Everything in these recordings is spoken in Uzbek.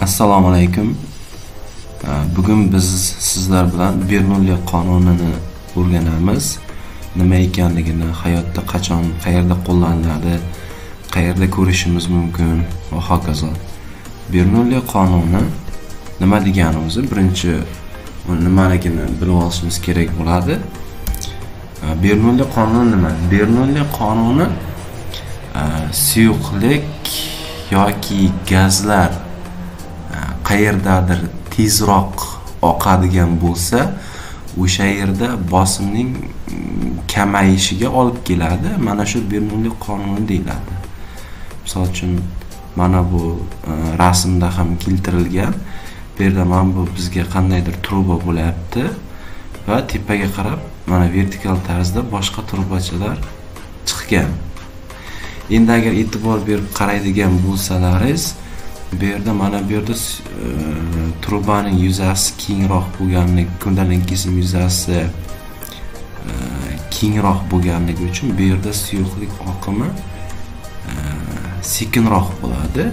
Assalomu alaykum. Bugun biz sizlar bilan Bernoulli qonunini o'rganamiz. Nima ekanligini, hayotda qachon, qayerda qo'llaniladi, qayerda ko'rishimiz mumkin va hokazo. Bernoulli qonuni nima degani o'zi? Birinchi nimaligini bilib olishimiz kerak bo'ladi. Bernoulli qonuni nima? Bernoulli qonuni suyuqlik yoki gazlar qayerdadir tezroq oqadigan bo'lsa, o'sha yerda bosimning kamayishiga olib keladi. Mana shu Bernoulli qonuni deyiladi. Misol uchun mana bu rasmda ham keltirilgan. Bu yerda mana bu bizga qandaydir truba bo'lyapti va tepaga qarab mana vertikal tarzda boshqa trubachalar chiqqan. Endi agar e'tibor berib qaraydigan bo'lsalaringiz, bu yerda mana bu yerda trubaning yuzasi kengroq bo'lganligi, kundalang kesim yuzasi kengroq bo'lganligi uchun bu yerda suyuqlik oqimi sekinroq bo'ladi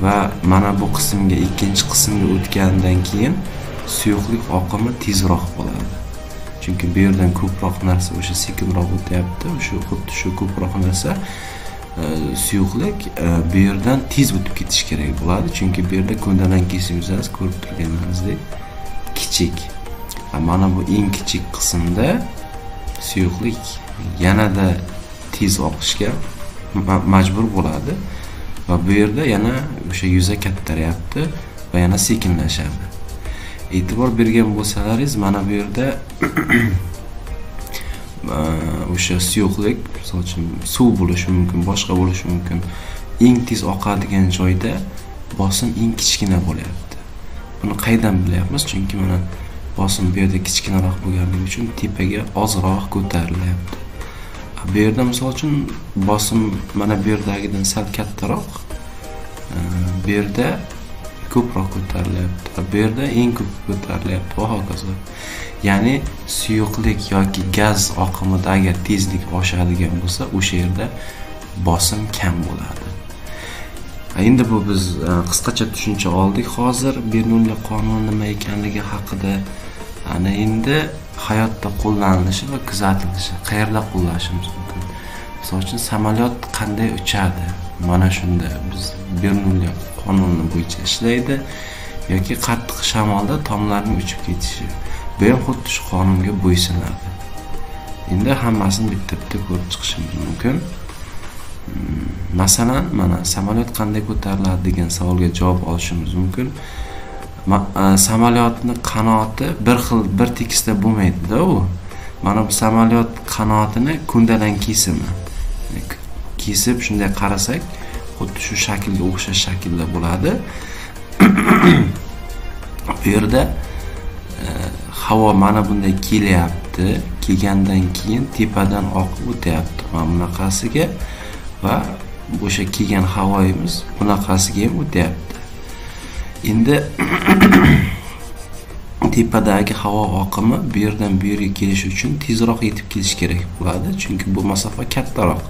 va mana bu qismga, ikkinchi qismga o'tgandan keyin suyuqlik oqimi tezroq bo'ladi. Chunki bu yerdan ko'proq narsa o'sha sekinroq o'tyapti, o'sha xuddi shu ko'proq narsa suyuqlik bu yerdan tez o'tib ketish kerak bo'ladi. Chunki bu yerda kundalang kesim yuzasi ko'rib turganingizdek kichik. Mana bu eng kichik qismda suyuqlik yanada tez oqishga majbur bo'ladi va bu yerda yana o'sha yuza kattaryapti va yana sekinlashadi. E'tibor bergan bo'lsalaringiz, mana bu yerda o'sha suyuqlik, misol uchun suv bo'lishi mumkin, boshqa bo'lishi mumkin. Eng tez oqadigan joyda bosim eng kichkina bo'lyapti. Buni qaydan bilyapmiz? Chunki mana bosim bu yerda kichkinaroq bo'lganligi uchun tepaga ozroq ko'tarilyapti. Bu yerda misol uchun bosim mana bu yerdagidan sal kattaroq, bu yerda ko'proq ko'tarilyapti. Bu yerda eng ko'p ko'tarilyapti va hokazo. Ya'ni suyuqlik yoki gaz oqimida agar tezlik oshadigan bo'lsa, o'sha yerda bosim kam bo'ladi. Endi bu biz qisqacha tushuncha oldik hozir Bernoulli qonuni nima ekanligi haqida. Ana endi hayotda qo'llanilishi va kuzatilishi, qayerda qo'llanishimiz mumkin. Misol uchun samolyot qanday uchadi? Mana shunda biz Bernoulli qonuni bo'yicha ishlaydi yoki qattiq shamolda tomlarning uchib ketishi. Bu ham xuddi shu qonunga bo'ysunadi. Endi hammasini bitta-bitta ko'rib chiqishimiz mumkin. Masalan, mana samolyot qanday ko'tariladi degan savolga javob olishimiz mumkin. Samolyotni qanoti bir xil, bir tekisda bo'lmaydi-da u. Mana bu samolyot qanotini kundalang kesimi. Kesib shunday qarasak, xuddi shu shaklga o'xshash shaklda bo'ladi. Bu yerda havo mana bunday kelyapti, kelgandan keyin tepadan oqib o'tyapti mana bunaqasiga va o'sha kelgan havoyimiz bunaqasiga ham o'tyapti. Endi tepadagi havo oqimi bu yerdan bu yerga kelish uchun tezroq yetib kelish kerak bo'ladi, chunki bu masofa kattaroq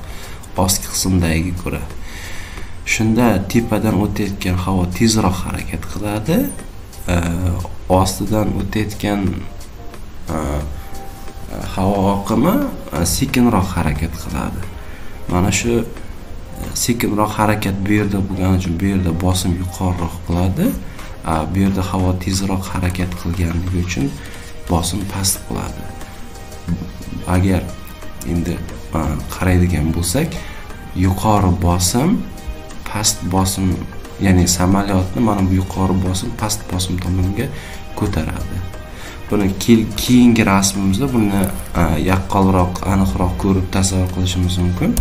ostki qismdagiga ko'ra. Shunda tepadan o'tayotgan havo tezroq harakat qiladi. Ostidan o'tayotgan havo oqimi sekinroq harakat qiladi. Mana shu sekinroq harakat bu yerda bo'lgani uchun bu yerda bosim yuqoriroq bo'ladi. Bu yerda havo tezroq harakat qilganligi uchun bosim past bo'ladi. Agar endi qaraydigan bo'lsak, yuqori bosim, past bosim, ya'ni samolyotni mana bu yuqori bosim past bosim tomonga ko'taradi. Buni keyingi rasmimizda buni yaqqolroq, aniqroq ko'rib tasavvur qilishimiz mumkin.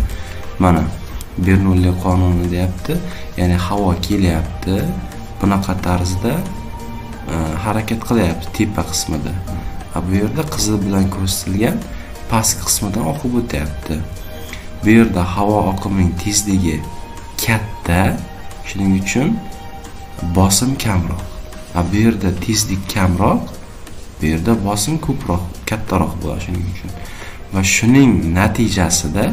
Mana Bernoulli qonuni deyapti, ya'ni havo kelyapti, bunaqa tarzda harakat qilyapti tepa qismida. Bu yerda qizil bilan ko'rsatilgan past qismidan oqib o'tyapti. Bu yerda havo oqimining tezligi katta, shuning uchun bosim kamroq. Bu yerda tezlik kamroq, bu yerda bosim ko'proq, kattaroq bo'ladi shuning uchun. Va shuning natijasida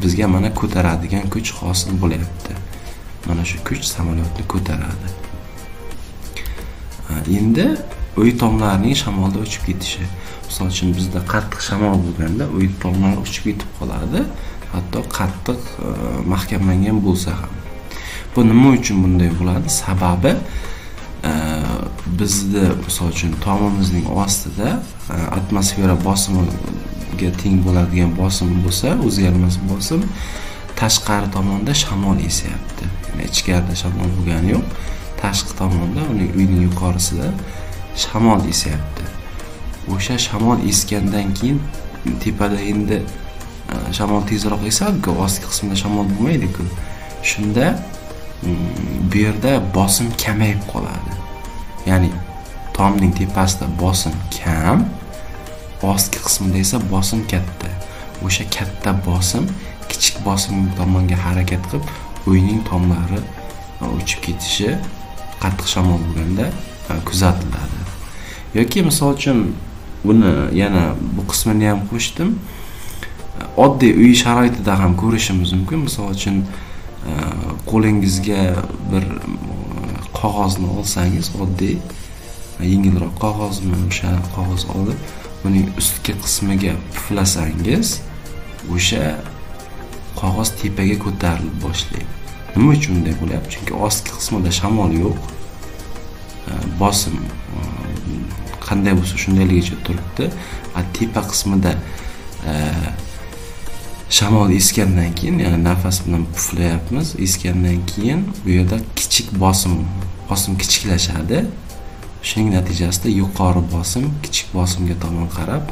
bizga mana ko'taradigan kuch hosil bo'lyapti. Mana shu kuch samolyotni ko'taradi. Endi uy tomlarining shamolda uchib ketishi. Misol uchun bizda qattiq shamol bo'lganda uy tomlari uchib ketib qoladi, hatto qattiq mahkamlangan bo'lsa ham. Bu nima uchun bunday bo'ladi? Sababi bizda misol uchun tomimizning ostida atmosfera bosimiga teng bo'ladigan bosim bo'lsa, o'zgarmas bosim, tashqari tomonda shamol esyapti. Ya'ni ichkarida shamol bo'lgani yo'q, tashqi tomonda, uning uyning yuqorisida shamol esyapti. O'sha shamol esgandan keyin tepada endi shamol tezroq esadi-ku, ostki qismida shamol bo'lmaydi-ku. Shunda bu yerda bosim kamayib qoladi. Ya'ni tomning tepasida bosim kam, ostki qismida esa bosim katta. O'sha katta bosim kichik bosim tomonga harakat qilib, uyning tomlari uchib ketishi qattiq shamol bo'lganda kuzatiladi. Yoki misol uchun buni yana bu qismini ham qo'shdim. Oddiy uy sharoitida ham ko'rishimiz mumkin. Misol uchun qo'lingizga bir qog'ozni olsangiz, oddiy yengilroq qog'ozmi, o'sha qog'oz olib, uning ustki qismiga puflasangiz, o'sha qog'oz tepaga ko'tarilib boshlaydi. Nima uchun bunday bo'lyapti? Chunki ostki qismida shamol yo'q. Bosim qanday bo'lsa shundayligicha turibdi. Tepa qismida shamol esgandan keyin, ya'ni nafas bilan puflayapmiz, esgandan keyin bu yerda kichik bosim kichiklashadi. Shuning natijasida yuqori bosim kichik bosimga tomon qarab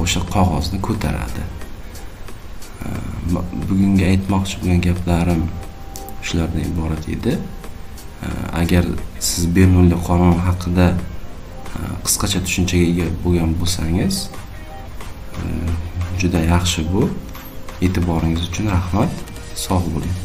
o'sha qog'ozni ko'taradi. Bugungi aytmoqchi bo'lgan gaplarim shulardan iborat edi. Agar siz Bernoulli qonuni haqida qisqacha tushunchaga ega bo'lgan bo'lsangiz, juda yaxshi bu. E'tiboringiz uchun rahmat. Sog' bo'ling.